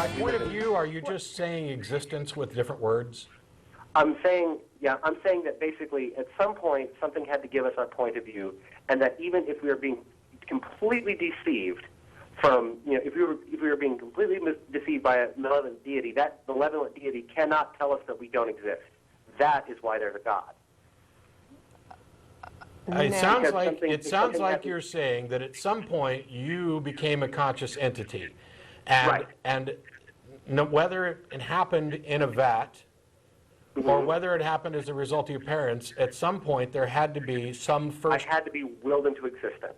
by point of view, are you just saying existence with different words? I'm saying that basically at some point something had to give us our point of view, and that even if we are being completely deceived from, if we were being completely deceived by a malevolent deity, that malevolent deity cannot tell us that we don't exist. That is why there's a God. It sounds like you're saying that at some point you became a conscious entity, and whether it happened in a vat or whether it happened as a result of your parents, at some point there had to be some first. I had to be willed into existence.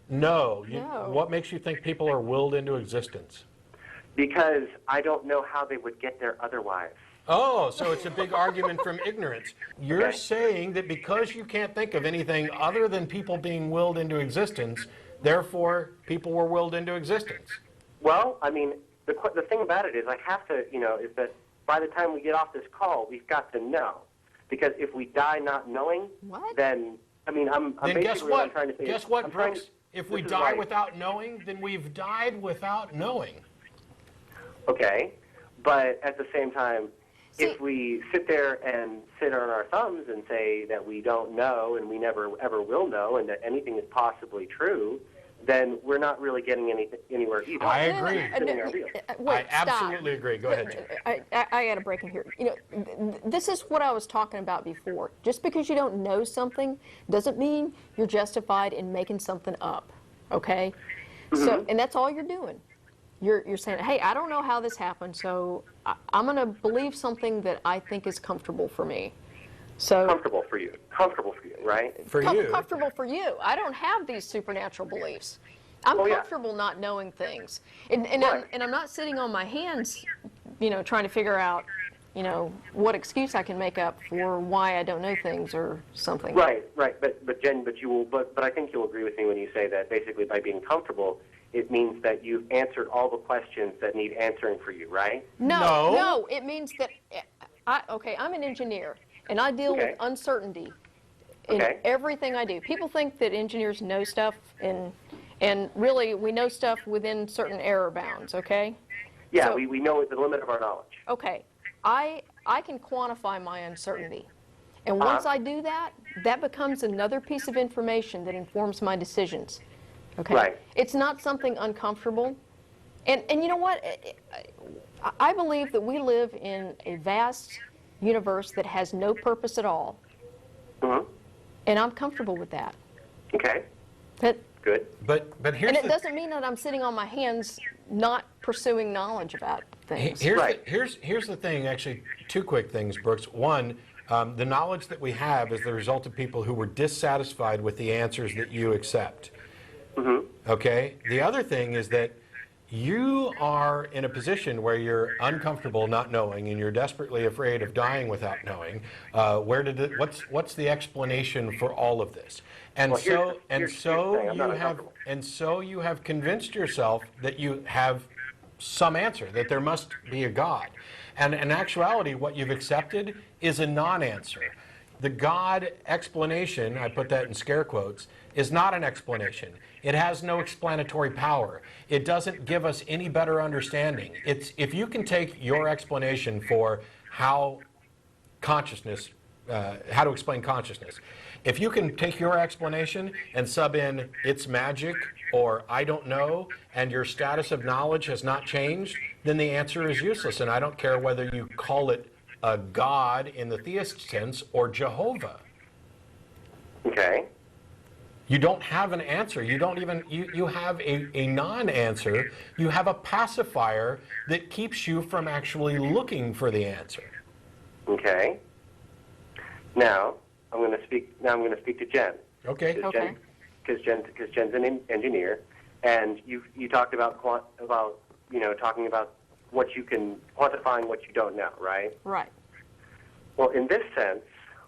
No. What makes you think people are willed into existence? Because I don't know how they would get there otherwise. Oh, so it's a big argument from ignorance. You're saying that because you can't think of anything other than people being willed into existence, therefore people were willed into existence. Well, I mean, the thing about it is I have to, is that by the time we get off this call, we've got to know. Because if we die not knowing, then, I'm basically guess what I'm trying to say. Guess what, Brooks? If we die without knowing, then we've died without knowing. Okay, but at the same time, if we sit there and sit on our thumbs and say that we don't know and we never ever will know and that anything is possibly true, then we're not really getting anywhere either. I agree. Wait, I absolutely agree. Go ahead, Jim. I got a break in here. This is what I was talking about before. Just because you don't know something doesn't mean you're justified in making something up, okay? So, and that's all you're doing. You're saying, hey, I don't know how this happened, so I'm going to believe something that I think is comfortable for me. So comfortable for you, right? Comfortable for you. I don't have these supernatural beliefs. I'm comfortable not knowing things, and I'm not sitting on my hands, trying to figure out, what excuse I can make up for why I don't know things or something. Right. But Jen, but I think you'll agree with me when you say that basically by being comfortable, it means that you've answered all the questions that need answering for you, right? No. It means that, I'm an engineer, and I deal with uncertainty in everything I do. People think that engineers know stuff, and really we know stuff within certain error bounds, okay? Yeah, so, we know the limit of our knowledge. Okay. I can quantify my uncertainty. And once I do that, that becomes another piece of information that informs my decisions. Okay. Right. It's not something uncomfortable. And you know what? I believe that we live in a vast universe that has no purpose at all. And I'm comfortable with that. Okay. Good. But here's it doesn't mean that I'm sitting on my hands not pursuing knowledge about things. Here's the thing, actually, two quick things, Brooks. One, the knowledge that we have is the result of people who were dissatisfied with the answers that you accept. Okay? The other thing is that you are in a position where you're uncomfortable not knowing and you're desperately afraid of dying without knowing. What's the explanation for all of this? And so you have convinced yourself that you have some answer, that there must be a God. And in actuality, what you've accepted is a non-answer. The God explanation, I put that in scare quotes, is not an explanation. It has no explanatory power. It doesn't give us any better understanding. If you can take your explanation for how to explain consciousness, if you can take your explanation and sub in it's magic or I don't know and your status of knowledge has not changed, then the answer is useless. And I don't care whether you call it a God in the theist sense or Jehovah. Okay. You don't have an answer. You don't even, you have a non-answer. You have a pacifier that keeps you from actually looking for the answer. Okay. Now I'm going to speak to Jen. Okay. Because Jen's an engineer, and you talked about talking about what you can quantifying what you don't know, right? Right. Well, in this sense,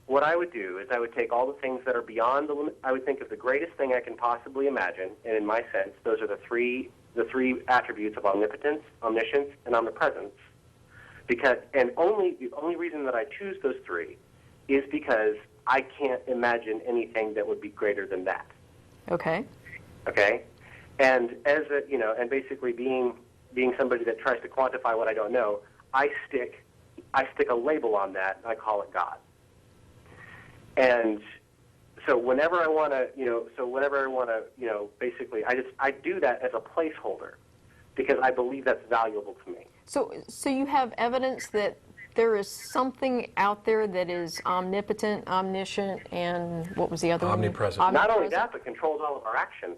what I would do is I would take all the things that are beyond the limit. I would think of the greatest thing I can possibly imagine, and in my sense, those are the three attributes of omnipotence, omniscience, and omnipresence. The only reason that I choose those three is because I can't imagine anything that would be greater than that. Okay. Okay, and and basically being being somebody that tries to quantify what I don't know, I stick a label on that, and I call it God. And so whenever I want to, basically, I do that as a placeholder because I believe that's valuable to me. So you have evidence that there is something out there that is omnipotent, omniscient, and what was the other one? Omnipresent. Not only that, but controls all of our actions.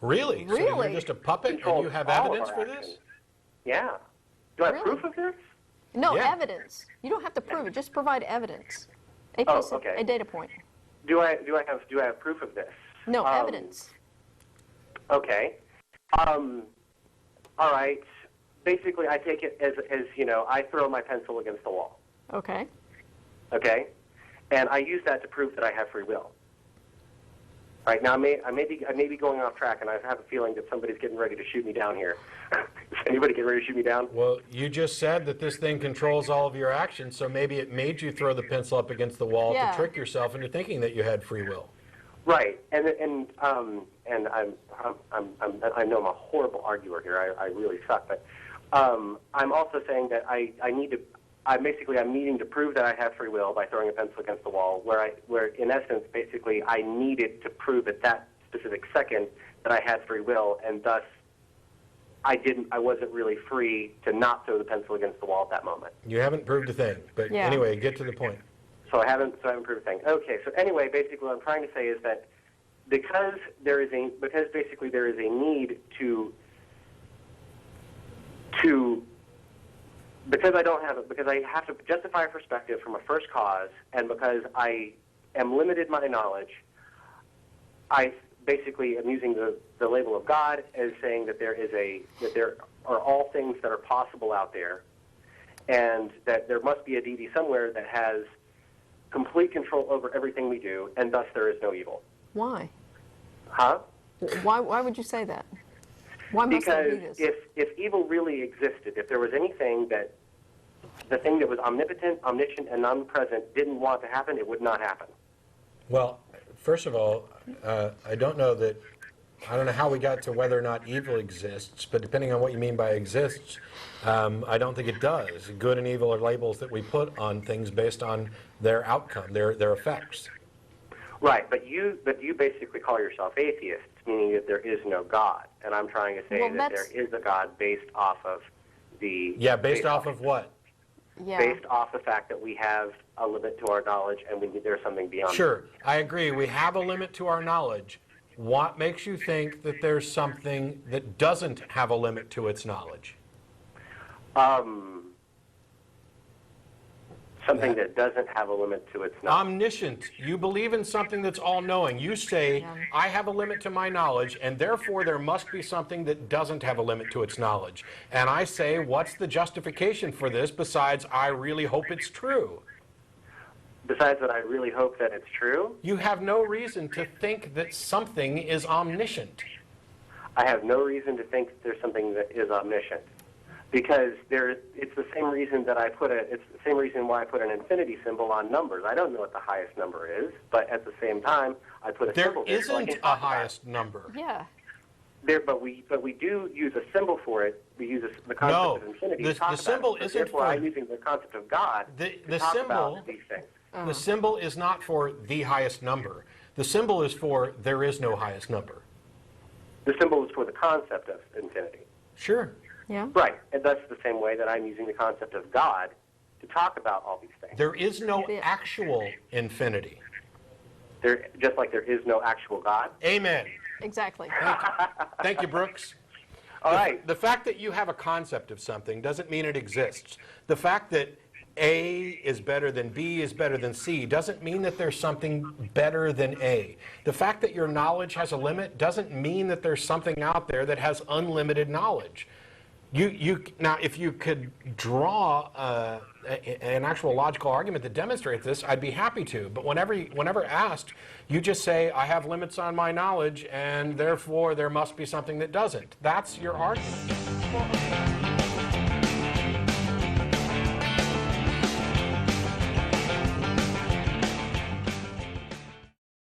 Really? So Really? you're just a puppet and Controls you have all of evidence our for actions. this? Yeah. Do I have Really? proof of this? No, Yeah. evidence. You don't have to prove it. Just provide evidence. A Oh, piece of, okay. a data point. Do I have proof of this? No, evidence. Okay. All right. Basically, I take it as I throw my pencil against the wall. Okay. Okay, and I use that to prove that I have free will. Right now, I may be going off track, and I have a feeling that somebody's getting ready to shoot me down here. Is anybody getting ready to shoot me down? Well, you just said that this thing controls all of your actions, so maybe it made you throw the pencil up against the wall Yeah. to trick yourself into thinking that you had free will. Right, and I know I'm a horrible arguer here. I really suck, but I'm also saying that I'm needing to prove that I have free will by throwing a pencil against the wall, where in essence, basically, I needed to prove at that specific second that I had free will, and thus I wasn't really free to not throw the pencil against the wall at that moment. You haven't proved a thing, but Yeah. anyway, get to the point. So I haven't proved a thing. Okay, so anyway, basically what I'm trying to say is that because basically there is a need because I have to justify a perspective from a first cause, and because I am limited my knowledge, I basically am using the label of God as saying that there are all things that are possible out there, and that there must be a deity somewhere that has complete control over everything we do, and thus there is no evil. Why? Huh? Why would you say that? Why must there be Because this? if evil really existed, if there was anything that the thing that was omnipotent, omniscient, and omnipresent didn't want to happen, it would not happen. Well, first of all, I don't know how we got to whether or not evil exists, but depending on what you mean by exists, I don't think it does. Good and evil are labels that we put on things based on their outcome, their effects. Right, but you basically call yourself atheists, meaning that there is no God, and I'm trying to say Well, that there is a God based off of the... Yeah, based off of what? Yeah. Based off the fact that we have a limit to our knowledge and there's something beyond Sure, I agree. We have a limit to our knowledge. What makes you think that there's something that doesn't have a limit to its knowledge? Something that doesn't have a limit to its knowledge. Omniscient. You believe in something that's all-knowing. You say, Yeah. I have a limit to my knowledge, and therefore there must be something that doesn't have a limit to its knowledge. And I say, what's the justification for this besides I really hope it's true? Besides that, I really hope that it's true. You have no reason to think that something is omniscient. I have no reason to think that there's something that is omniscient, because it's the same reason why I put an infinity symbol on numbers. I don't know what the highest number is, but at the same time, I put a There symbol there so I isn't can a talk about it. highest number. Yeah. But we do use a symbol for it. We use the concept No, of infinity. the to talk symbol about it. So isn't therefore, for- I'm using the concept of God The to talk symbol- about these things. The symbol is not for the highest number. The symbol is for there is no highest number. The symbol is for the concept of infinity. Sure. Yeah. Right, and that's the same way that I'm using the concept of God to talk about all these things. There is no Yeah. actual infinity. Just like there is no actual God. Amen. Exactly. Thank you, Brooks. All right. The fact that you have a concept of something doesn't mean it exists. The fact that A is better than B is better than C doesn't mean that there's something better than A. The fact that your knowledge has a limit doesn't mean that there's something out there that has unlimited knowledge. Now, if you could draw an actual logical argument that demonstrates this, I'd be happy to. But whenever asked, you just say, I have limits on my knowledge, and therefore there must be something that doesn't. That's your argument.